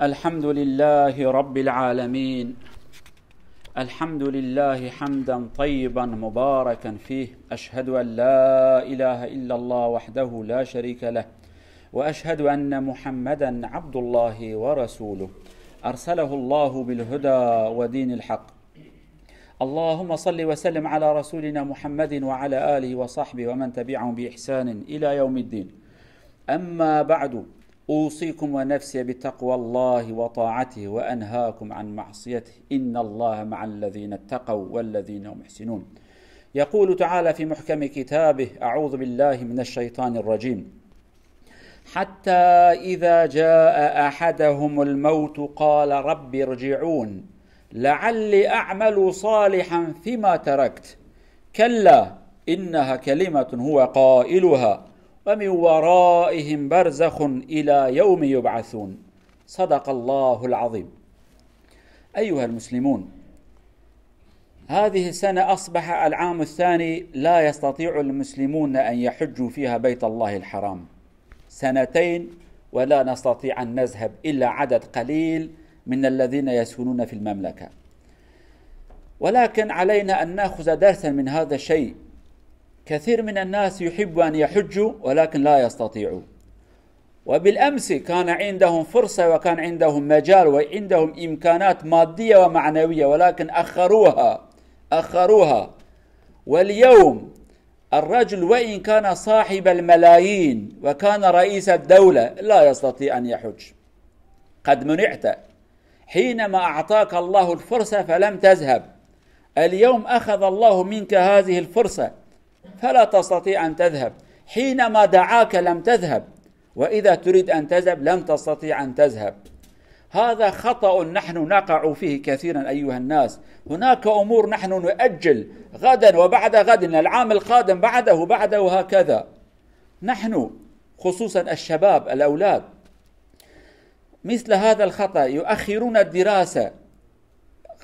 الحمد لله رب العالمين. الحمد لله حمدا طيبا مباركا فيه. أشهد أن لا إله إلا الله وحده لا شريك له، وأشهد أن محمدا عبد الله ورسوله أرسله الله بالهدى ودين الحق. اللهم صل وسلم على رسولنا محمد وعلى آله وصحبه ومن تبعهم بإحسان إلى يوم الدين. أما بعد، أوصيكم ونفسي بتقوى الله وطاعته وأنهاكم عن معصيته، إن الله مع الذين اتقوا والذين هم محسنون. يقول تعالى في محكم كتابه: أعوذ بالله من الشيطان الرجيم: حتى إذا جاء أحدهم الموت قال رب ارجعون لعلي أعمل صالحا فيما تركت كلا إنها كلمة هو قائلها ومن ورائهم برزخ إلى يوم يبعثون. صدق الله العظيم. أيها المسلمون، هذه السنة أصبح العام الثاني لا يستطيع المسلمون أن يحجوا فيها بيت الله الحرام. سنتين ولا نستطيع أن نذهب إلا عدد قليل من الذين يسكنون في المملكة. ولكن علينا أن نأخذ درسا من هذا الشيء. كثير من الناس يحب أن يحجوا ولكن لا يستطيعوا، وبالأمس كان عندهم فرصة وكان عندهم مجال وعندهم إمكانات مادية ومعنوية، ولكن أخروها. واليوم الرجل وإن كان صاحب الملايين وكان رئيس الدولة لا يستطيع أن يحج. قد منعت حينما أعطاك الله الفرصة فلم تذهب. اليوم أخذ الله منك هذه الفرصة فلا تستطيع أن تذهب. حينما دعاك لم تذهب، وإذا تريد أن تذهب لم تستطيع أن تذهب. هذا خطأ نحن نقع فيه كثيرا أيها الناس. هناك أمور نحن نؤجل غدا وبعد غد، العام القادم بعده وهكذا. نحن خصوصا الشباب الأولاد مثل هذا الخطأ، يؤخرون الدراسة.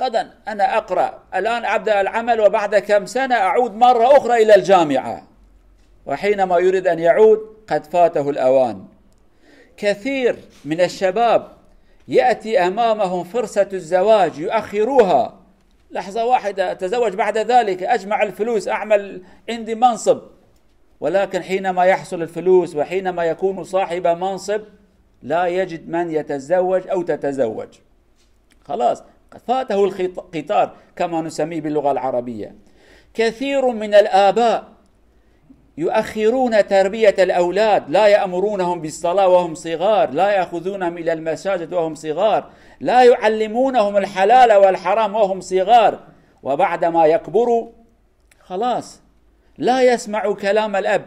غدا أنا أقرأ، الآن أبدأ العمل، وبعد كم سنة أعود مرة أخرى إلى الجامعة، وحينما يريد أن يعود قد فاته الأوان. كثير من الشباب يأتي أمامهم فرصة الزواج يؤخروها، لحظة واحدة أتزوج، بعد ذلك أجمع الفلوس، أعمل عندي منصب. ولكن حينما يحصل الفلوس وحينما يكون صاحب منصب لا يجد من يتزوج أو تتزوج. خلاص فاته القطار كما نسميه باللغة العربية. كثير من الآباء يؤخرون تربية الأولاد، لا يأمرونهم بالصلاة وهم صغار، لا يأخذونهم إلى المساجد وهم صغار، لا يعلمونهم الحلال والحرام وهم صغار. وبعدما يكبروا خلاص لا يسمعوا كلام الأب،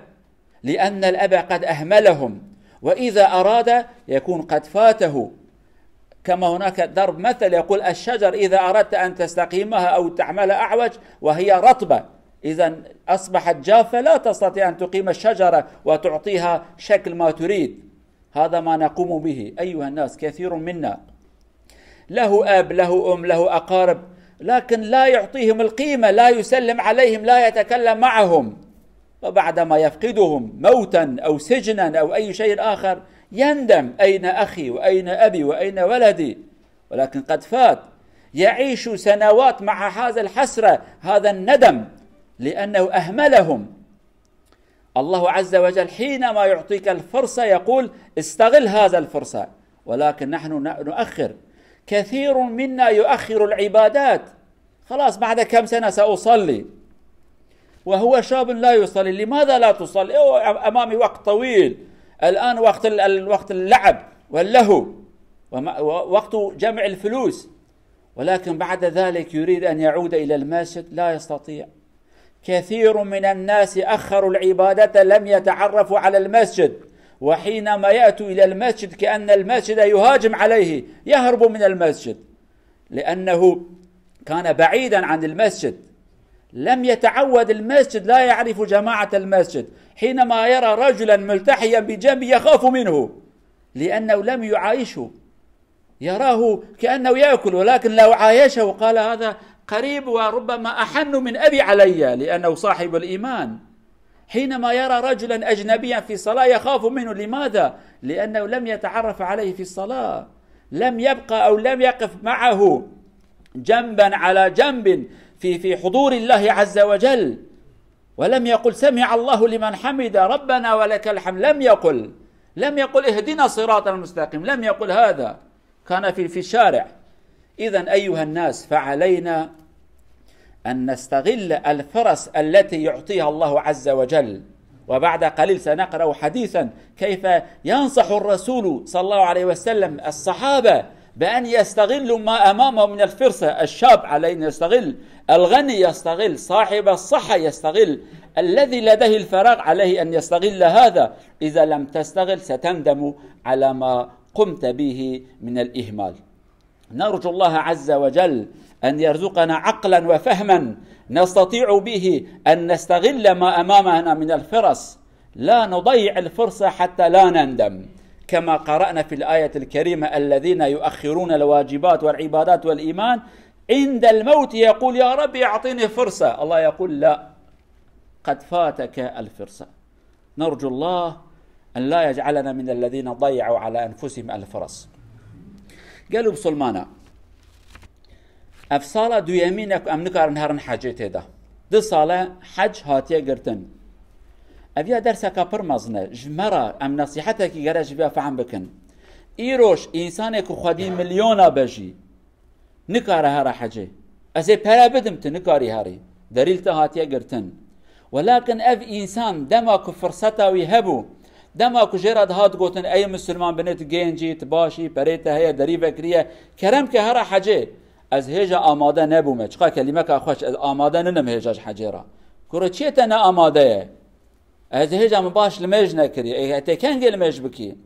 لأن الأب قد أهملهم، وإذا أراد يكون قد فاته. كما هناك ضرب مثل يقول: الشجر إذا أردت أن تستقيمها أو تعمل أعوج وهي رطبة، إذا أصبحت جافة لا تستطيع أن تقيم الشجرة وتعطيها شكل ما تريد. هذا ما نقوم به أيها الناس. كثير منا له أب، له أم، له أقارب، لكن لا يعطيهم القيمة، لا يسلم عليهم، لا يتكلم معهم. وبعدما يفقدهم موتا أو سجنا أو أي شيء آخر يندم: أين أخي وأين أبي وأين ولدي؟ ولكن قد فات. يعيش سنوات مع هذا الحسرة، هذا الندم، لأنه أهملهم. الله عز وجل حينما يعطيك الفرصة يقول: استغل هذا الفرصة، ولكن نحن نؤخر. كثير منا يؤخر العبادات. خلاص بعد كم سنة سأصلي، وهو شاب لا يصلي. لماذا لا تصلي؟ أمامي وقت طويل، الآن وقت اللعب واللهو ووقت جمع الفلوس. ولكن بعد ذلك يريد أن يعود إلى المسجد لا يستطيع. كثير من الناس أخروا العبادة، لم يتعرفوا على المسجد، وحينما يأتوا إلى المسجد كأن المسجد يهاجم عليه، يهرب من المسجد لأنه كان بعيدا عن المسجد، لم يتعود المسجد، لا يعرف جماعة المسجد. حينما يرى رجلا ملتحيا بجنبه يخاف منه لأنه لم يعايشه، يراه كأنه يأكل، ولكن لو عايشه قال: هذا قريب وربما أحن من أبي علي، لأنه صاحب الإيمان. حينما يرى رجلا أجنبيا في الصلاة يخاف منه. لماذا؟ لأنه لم يتعرف عليه في الصلاة. لم يبقى أو لم يقف معه جنبا على جنب في حضور الله عز وجل، ولم يقل سمع الله لمن حمد ربنا ولك الحمد، لم يقل اهدنا الصراط المستقيم، لم يقل هذا، كان في الشارع. إذن أيها الناس، فعلينا أن نستغل الفرص التي يعطيها الله عز وجل. وبعد قليل سنقرأ حديثا كيف ينصح الرسول صلى الله عليه وسلم الصحابة بأن يستغلوا ما أمامه من الفرصة. الشاب عليه أن يستغل، الغني يستغل، صاحب الصحة يستغل، الذي لديه الفراغ عليه أن يستغل هذا. إذا لم تستغل ستندم على ما قمت به من الإهمال. نرجو الله عز وجل أن يرزقنا عقلا وفهما نستطيع به أن نستغل ما أمامنا من الفرص، لا نضيع الفرصة حتى لا نندم، كما قرأنا في الآية الكريمة: الذين يؤخرون الواجبات والعبادات والإيمان عند الموت يقول يا رب أعطيني فرصة. الله يقول لا، قد فاتك الفرصة. نرجو الله أن لا يجعلنا من الذين ضيعوا على أنفسهم الفرص. قالوا بسلمانا أفصالة دو يمينك أم نكار نهارن حاجته ده دو صالة حج هاتيه قرتن أبيا درسك برمزنه جمرة أم نصيحتك يقرأ بها فعم بكن إيروش إنسانك خدي مليونا بجي نكار هارا حجه أزي پرا بدمت نكاري هاري دليل هاتيه قرتن، ولكن أف إنسان دماك فرصته ويهبو دماك جرد هات قوتن أي مسلمان بنت جينجي تباشي بريته هي دريبه كريه كرمك هارا حجه از هجا آماده نبومه. چقا کلمه که خوش از آماده ننم هجاش حجیرا کرو چیه تا نه آماده از هجا مباش لمج نکری ای تکن گل مج بکی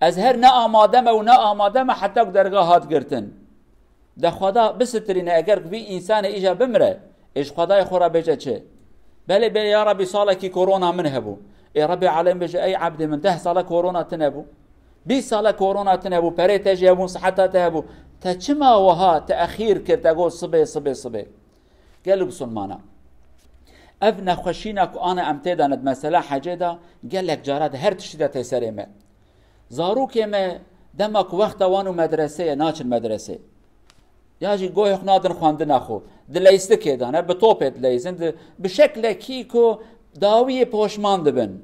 از هر نه آماده و نه آماده ما حتی درگاه هات گرتن ده خدا بسترین اگر بی انسان ایجا بمره ایش خدای خورا بجا چه بله بله یا ربی ساله کی کرونا من هبو ای ربی علم بجا ای عبد من 10 ساله کرونا تنبو 20 ساله کرونا تنبو پره تجیبون صحتا تهبو تا چما وها تأخير كرت أقول صبي قالوا بسلمانا أبنا خشينك وأنا أمتدا ند مسألة حاجة قال لك جارات هر تشتى تيسري ما زاروك ما دمك وقت وانو مدرسة ناچن مدرسة ياجي قوي نادن خواندن أخو دليست كده أنا بطوبة دليزن بشكل كيكو داوية پوشمان دبن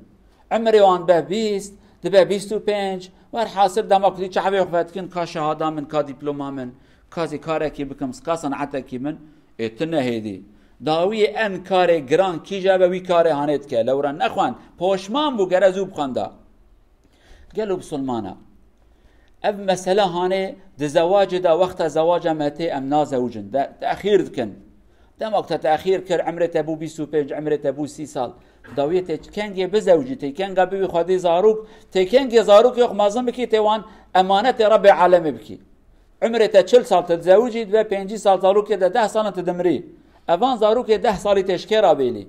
عمري وان به 20 دبه 25 ور حاصل دماغ دی چه حبی خواهد کن کا شهاده من کا دیپلوما من کازی کاره کی بکم کا صنعت کی من اتنه هدی داوی ان کار گران کی جابه وی کار هانت که لورا نخوان پوشمان بو گرزوب خوندا قالوا بسلمانا اب مساله هانه د زواج دا وقت زواج متى ام نازوجن دا تاخير كن دماغ تاخير كر عمره ابو 25 عمره ابو 30 سال داویت تکنگی بزوجی تکنگی بی خودی زاروک تکنگی زاروک یخ مازن بکی توان امانت رب العالم بکی عمرت 40 سال تزوجی و 5 سال زاروک ده 10 سال تدمری اوان زاروک 10 سالی تشکر بیلی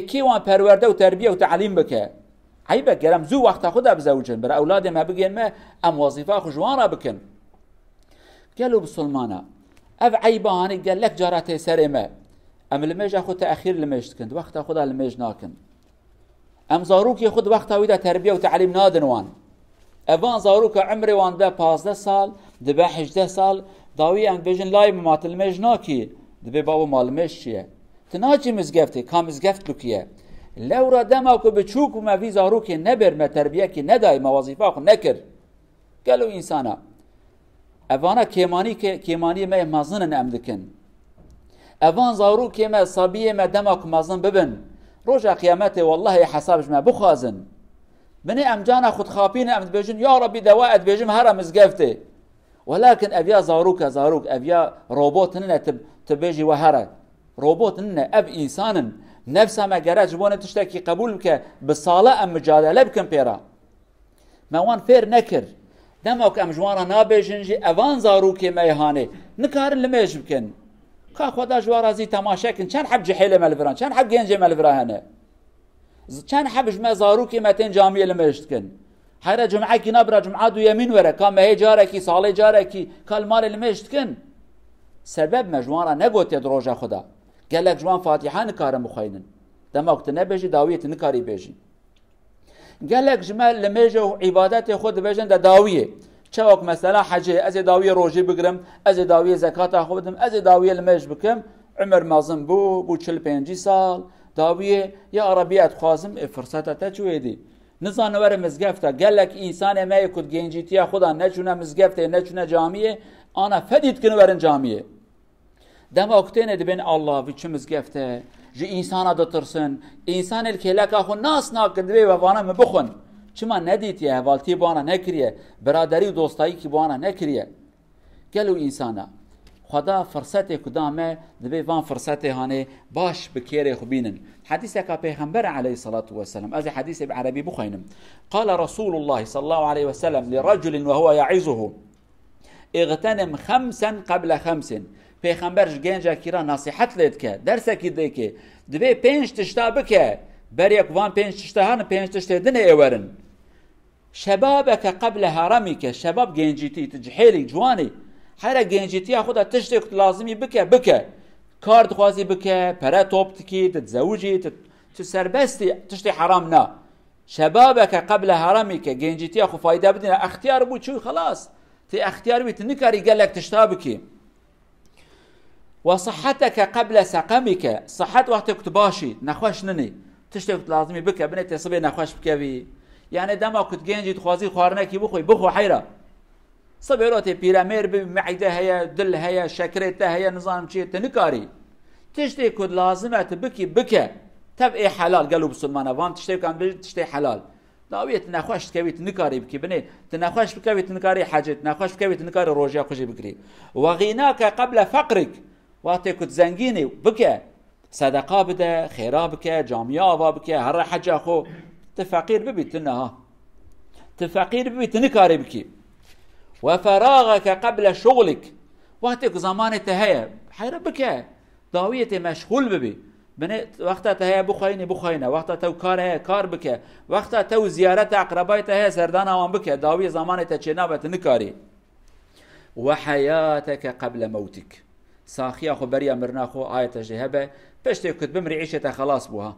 کی وان پرورده و تربیه و تعلیم بکه عیبه گرم زو وقت خود بزوجن بر اولاد ما بگین ما ام وظیفه خوشوان را بکن قالوا بسلمانا اف عیبانی قال لك جارته سر ما ام لمج اخو تاخير لمج كنت وقت خدا لمج ناكن ام زاروك ياخذ وقت ويدا تربيه وتعليم نادن وان افان زاروك عمري وان ده 15 سال دبا 18 سال داوي ام بيجن لاي مات المج ناكي دبا بابا مال مشيه تناجي مزقفتي كام مزقفت بكيه لو را دماك بتشوك وما في زاروك نبر ما تربيه كي نداي ما وظيفه نكر قالوا انسانا افانا كيماني ما مازن امدكن اوان زارو که ما صبیه ما دماغ مازن ببن روجا قیامته والله حسابش ما بخوازن بني امجانا خود خابين امد بيجن يا ربي دوائد بيجم هرم مزقفته ولكن ابيا زاروك ابيا روبوت نن تبيجي وهره روبوت نن اب انسان نفسه ما جراج بونه تشتكي قبول بك بصاله ام مجادله بكم بيرا ما وان فير نكر دماغ ام جوانا نابيجنجي اوان زاروك ما يهانه نكار لميج بكن کا خدا جوارازی تماشا کن چند حب جحیل ملفران چند حب گنج ملفران هنه چند حب جمع زاروکی متن جامعه لمشت کن هر جمعه کی نبرا جمعه دو یمین وره کام هی جاره کی ساله جاره کی کال مال لمشت کن سبب مجوارا نگوت دروجا خدا قالك جوان فاتحه نکار مخاینن دماغت نبجی داویت نکاری بجی قالك جمال لمجو عبادت خود بجن دا داویه چاوك مثلا حجه از داویه روژه بگرم، از داویه زکات آخو بدم، از داویه المج بکم، عمر مازم بو 45 سال داویه یا عربیت خوازم فرصت تا چویدی نزان ور مزگفتا گلک انسان ما یکود گنجیتیا خدا نچونه مزگفته نچونه جامعه آنا فدید کنه ورن جامعه دم وقتين دبن الله في شمس قفته جي إنسان دا ترسن إنسان الكلاك أخو ناس ناكدبي ووانا مبخن شما نديت يا والتي بانا نكريه برادري ودوستاي كي بانا نكريه قالوا إنسانا خدا فرصته قدامه دبي وان فرصته هاني باش بكيري خبينن حديثك پیغمبر عليه الصلاة والسلام از حديث بعربي بخينم قال رسول الله صلى الله عليه وسلم لرجل وهو يعظه اغتنم 5 قبل 5 پیغمبرش گنجا کیرا نصیحت لید که درسکی ده که دبی 5 تشتا بکه بر یک وان 5 تشتا هن 5 تشتا دنه ایورن شبابك قبل هرمك شباب گنجیتی تجحیلی جوانی حالا گنجیتی خدا تشتی که لازمی بکه کارد خوازی بکه پره توب تکی تتزوجی تسربستی تشتی حرام نه شبابك قبل هرمك گنجیتی خو فایده بدین اختیار بود چوی خلاص تی اختیار بیت نکاری گلک تشتا بکی وصحتك قبل سقمك صحت وقتك تباشي نخوش نني تشتك لازمي بك بنت صبي نخوش بكوي يعني دما كنت جنجي تخوازي خوارناكي بخو حيره صبي روتي بيرامير بمعده هي دل هي شكرته هي نظام شيء تنكاري تشتي كنت لازمه بك تب اي حلال قالوا بسلمانه وان تشتي كان تشتي حلال داويت نخوش تكوي تنكاري بكي بني تنخوش بكوي تنكاري حاجه نخوش بكوي تنكاري روجا خوشي بكري وغناك قبل فقرك وقتی کت زنگینی بکه صدقه بده خیره بکه جامعه آوا بکه هر حجه خو تفقیر ببیت نه تفقیر ببیت نکاری بکی و فراغك قبل شغلك وقتی که زمان تهیه حیره بکه داویت مشغول ببی وقتا تهیه بخوینه وقتا تو کار بکه وقتا تو زیارت اقربای تهیه سردان آوان بکه داوی زمان تچه نبت نکاری و حیاتك قبل موتك ساخيا خو بريا مرنا خو آية جهبة بشتي كنت بمري عيشتها خلاص بوها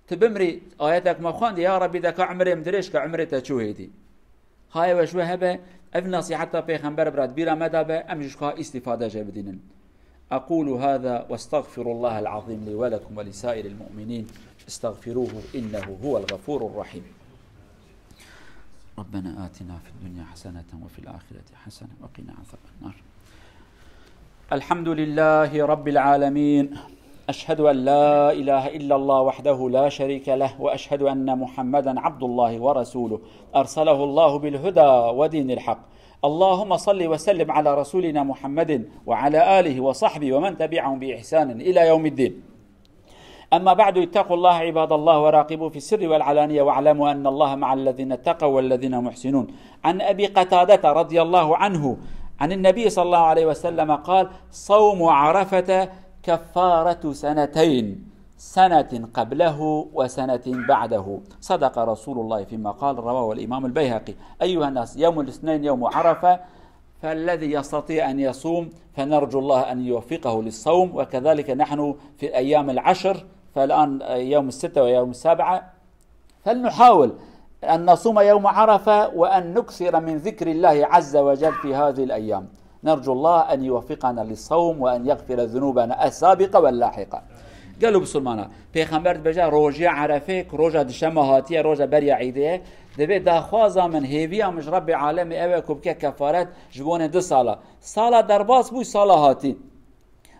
تبمري آياتك ما خواندي يا ربي ذاك عمري مدريش كعمري تشو هيدي هاي وشو هبة ابن نصيحتها بيغمبر براد بيرا مدابة امجش خا استفادة جابدين اقول هذا واستغفر الله العظيم لي ولكم ولسائر المؤمنين استغفروه انه هو الغفور الرحيم ربنا آتنا في الدنيا حسنة وفي الآخرة حسنة وقنا عذاب النار الحمد لله رب العالمين أشهد أن لا إله إلا الله وحده لا شريك له وأشهد أن محمدا عبد الله ورسوله أرسله الله بالهدى ودين الحق اللهم صل وسلم على رسولنا محمد وعلى آله وصحبه ومن تبعهم بإحسان إلى يوم الدين أما بعد اتقوا الله عباد الله وراقبوا في السر والعلانية واعلموا أن الله مع الذين اتقوا والذين محسنون عن أبي قتادة رضي الله عنه عن النبي صلى الله عليه وسلم قال صوم عرفة كفارة سنتين سنة قبله وسنة بعده صدق رسول الله فيما قال رواه الإمام البيهقي أيها الناس يوم الاثنين يوم عرفة فالذي يستطيع أن يصوم فنرجو الله أن يوفقه للصوم وكذلك نحن في الأيام العشر فالآن يوم 6 ويوم 7 فلنحاول أن نصوم يوم عرفة وأن نكثر من ذكر الله عز وجل في هذه الأيام نرجو الله أن يوفقنا للصوم وأن يغفر ذنوبنا السابقة واللاحقة قالوا بسلمانا پیغمبر بجا روجه عرفه روجه دشمه هاتیه روجه بریا عیده دبی داخوازا من هیویا مش رب عالم اوه کبکه کفارت جبون 2 سالا درباس بوی سالا هاتی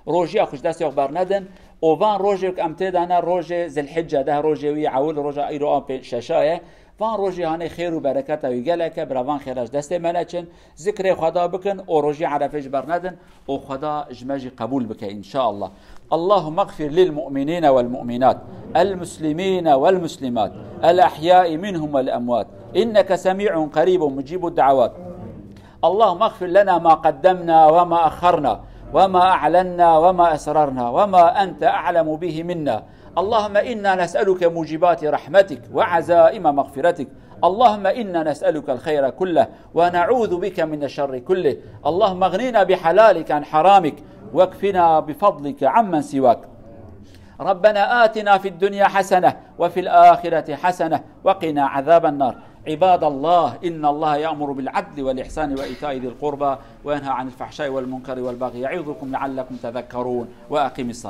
روجه خوش دست یخبر ندن اوان روجه امته دانا روجه زلحجه ده روجه وی عول روجه ایرو آن ششایه وان روجه هانه خیر و برکت و گلکه براوان خیرش دست منچن ذکر خدا بکن او روجه عرفه جبر ندن او خدا جمجی قبول بکه ان شاء الله اللهم اغفر للمؤمنين والمؤمنات المسلمين والمسلمات الأحياء منهم والأموات إنك سميع قريب مجيب الدعوات اللهم اغفر لنا ما قدمنا وما أخرنا وما أعلنا وما أسررنا وما أنت أعلم به منا اللهم إنا نسألك موجبات رحمتك وعزائم مغفرتك اللهم إنا نسألك الخير كله ونعوذ بك من الشر كله اللهم اغننا بحلالك عن حرامك واكفنا بفضلك عمن سواك ربنا آتنا في الدنيا حسنة وفي الآخرة حسنة وقنا عذاب النار عباد الله إن الله يأمر بالعدل والإحسان وإيتاء ذي القربى وينهى عن الفحشاء والمنكر والبغي يعظكم لعلكم تذكرون وأقم الصلاة.